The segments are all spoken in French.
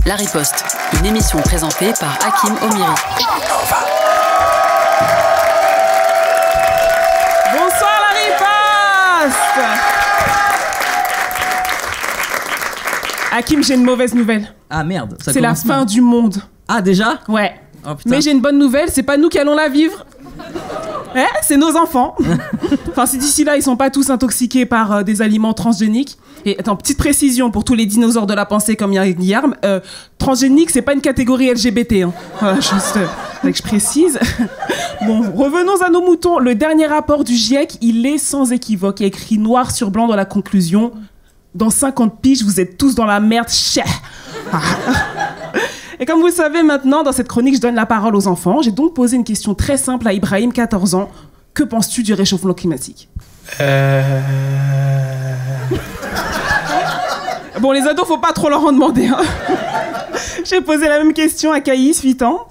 La Riposte, une émission présentée par Hakim Omiri. Bonsoir La Riposte. Hakim, j'ai une mauvaise nouvelle. Ah merde, ça c'est la commence fin mal. du monde. Ah déjà? Ouais. Oh, putain. Mais j'ai une bonne nouvelle, c'est pas nous qui allons la vivre. C'est nos enfants. Enfin, si d'ici là, ils sont pas tous intoxiqués par des aliments transgéniques. Et attends, petite précision pour tous les dinosaures de la pensée comme Guillerme. Transgénique, c'est pas une catégorie LGBT. Hein. Voilà, juste que je précise. Bon, revenons à nos moutons. Le dernier rapport du GIEC, il est sans équivoque. Il y a écrit noir sur blanc dans la conclusion. Dans 50 piges, vous êtes tous dans la merde. Et comme vous le savez maintenant, dans cette chronique, je donne la parole aux enfants. J'ai donc posé une question très simple à Ibrahim, 14 ans. Que penses-tu du réchauffement climatique ? Bon, les ados, faut pas trop leur en demander. Hein. J'ai posé la même question à Caïs, 8 ans.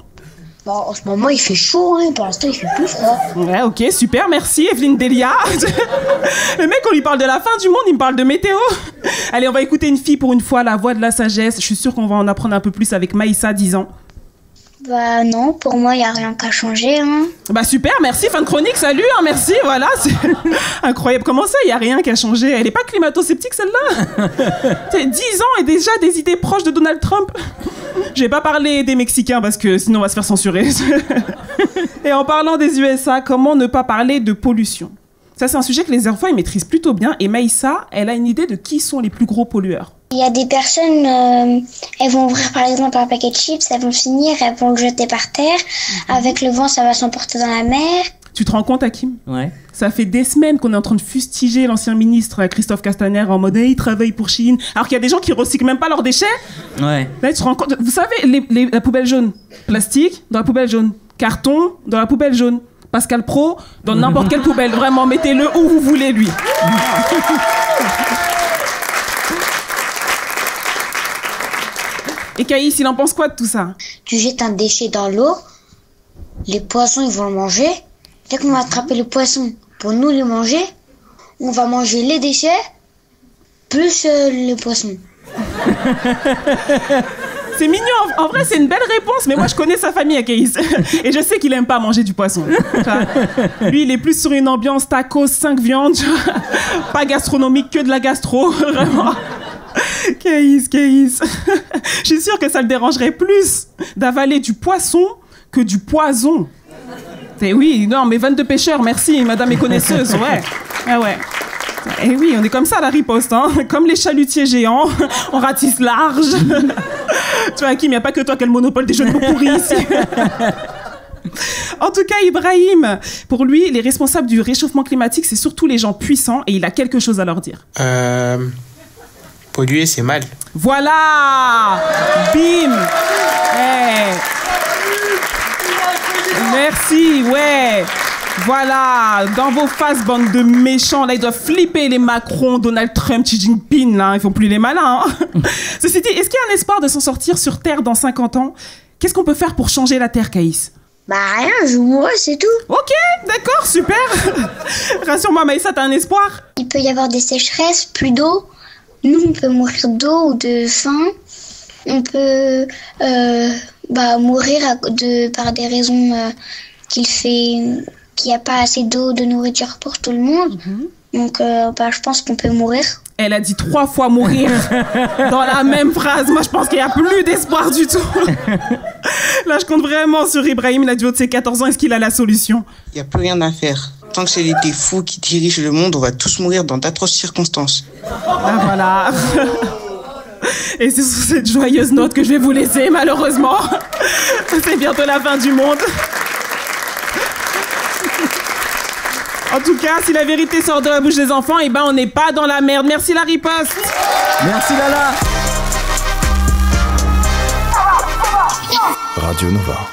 Bon, en ce moment, il fait chaud, hein. Pour l'instant, il fait plus froid. Ouais, ok, super, merci, Evelyne Delia. Le mec, on lui parle de la fin du monde, il me parle de météo. Allez, on va écouter une fille pour une fois, la voix de la sagesse. Je suis sûre qu'on va en apprendre un peu plus avec Maïssa, 10 ans. Bah non, pour moi, il n'y a rien qu'à changer, hein. Bah super, merci, fin de chronique, salut, hein, merci, voilà, c'est incroyable. Comment ça, il n'y a rien qu'à changer? Elle est pas climato-sceptique, celle-là? 10 ans et déjà des idées proches de Donald Trump. Je vais pas parler des Mexicains parce que sinon on va se faire censurer. Et en parlant des USA, comment ne pas parler de pollution? Ça, c'est un sujet que les enfants, ils maîtrisent plutôt bien. Et Maïssa, elle a une idée de qui sont les plus gros pollueurs. Il y a des personnes, elles vont ouvrir par exemple un paquet de chips, elles vont le finir, elles vont le jeter par terre. Avec le vent, ça va s'emporter dans la mer. Tu te rends compte, Hakim? Ouais. Ça fait des semaines qu'on est en train de fustiger l'ancien ministre Christophe Castaner en mode hey, il travaille pour Chine. Alors qu'il y a des gens qui recyclent même pas leurs déchets. Ouais. Là, tu te rends compte. Vous savez, la poubelle jaune. Plastique, dans la poubelle jaune. Carton, dans la poubelle jaune. Pascal Pro, dans n'importe quelle poubelle. Vraiment, mettez-le où vous voulez, lui. Et Caïs, il en pense quoi de tout ça? Tu jettes un déchet dans l'eau, les poissons, ils vont le manger. Dès qu'on va attraper le poisson pour nous le manger, on va manger les déchets plus le poisson. C'est mignon, en vrai c'est une belle réponse, mais moi je connais sa famille à Caïs. Et je sais qu'il aime pas manger du poisson. Lui il est plus sur une ambiance tacos, 5 viandes, pas gastronomique, que de la gastro, vraiment. Caïs. Je suis sûre que ça le dérangerait plus d'avaler du poisson que du poison. Et oui, non mais vanne de pêcheur, merci, madame est connaisseuse, ouais. Ah ouais. Et oui, on est comme ça, la riposte, hein. Comme les chalutiers géants, on ratisse large. Tu vois, Hakim, il n'y a pas que toi qui as le monopole des jeux de mots pourris ici. En tout cas, Ibrahim, pour lui, les responsables du réchauffement climatique, c'est surtout les gens puissants et il a quelque chose à leur dire. Polluer, c'est mal. Voilà. Bim. Hey. Merci, ouais. Voilà, dans vos faces, bande de méchants, là, ils doivent flipper les Macron, Donald Trump, Xi Jinping, là, ils font plus les malins. Hein. Ceci dit, est-ce qu'il y a un espoir de s'en sortir sur Terre dans 50 ans? Qu'est-ce qu'on peut faire pour changer la Terre, Caïs? Bah rien, je mourrai, c'est tout. Ok, d'accord, super. Rassure-moi, Maïssa, t'as un espoir? Il peut y avoir des sécheresses, plus d'eau. Nous, on peut mourir d'eau ou de faim. On peut mourir par des raisons qu'il n'y a pas assez d'eau, de nourriture pour tout le monde. Donc, je pense qu'on peut mourir. Elle a dit 3 fois mourir dans la même phrase. Moi, je pense qu'il n'y a plus d'espoir du tout. Là, je compte vraiment sur Ibrahim, il a du haut de ses 14 ans. Est-ce qu'il a la solution? Il n'y a plus rien à faire. Tant que c'est des fous qui dirigent le monde, on va tous mourir dans d'atroces circonstances. Ah, voilà. Et c'est sur cette joyeuse note que je vais vous laisser, malheureusement. C'est bientôt la fin du monde. En tout cas, si la vérité sort de la bouche des enfants, eh ben on n'est pas dans la merde. Merci la riposte. Merci Lala. Radio Nova.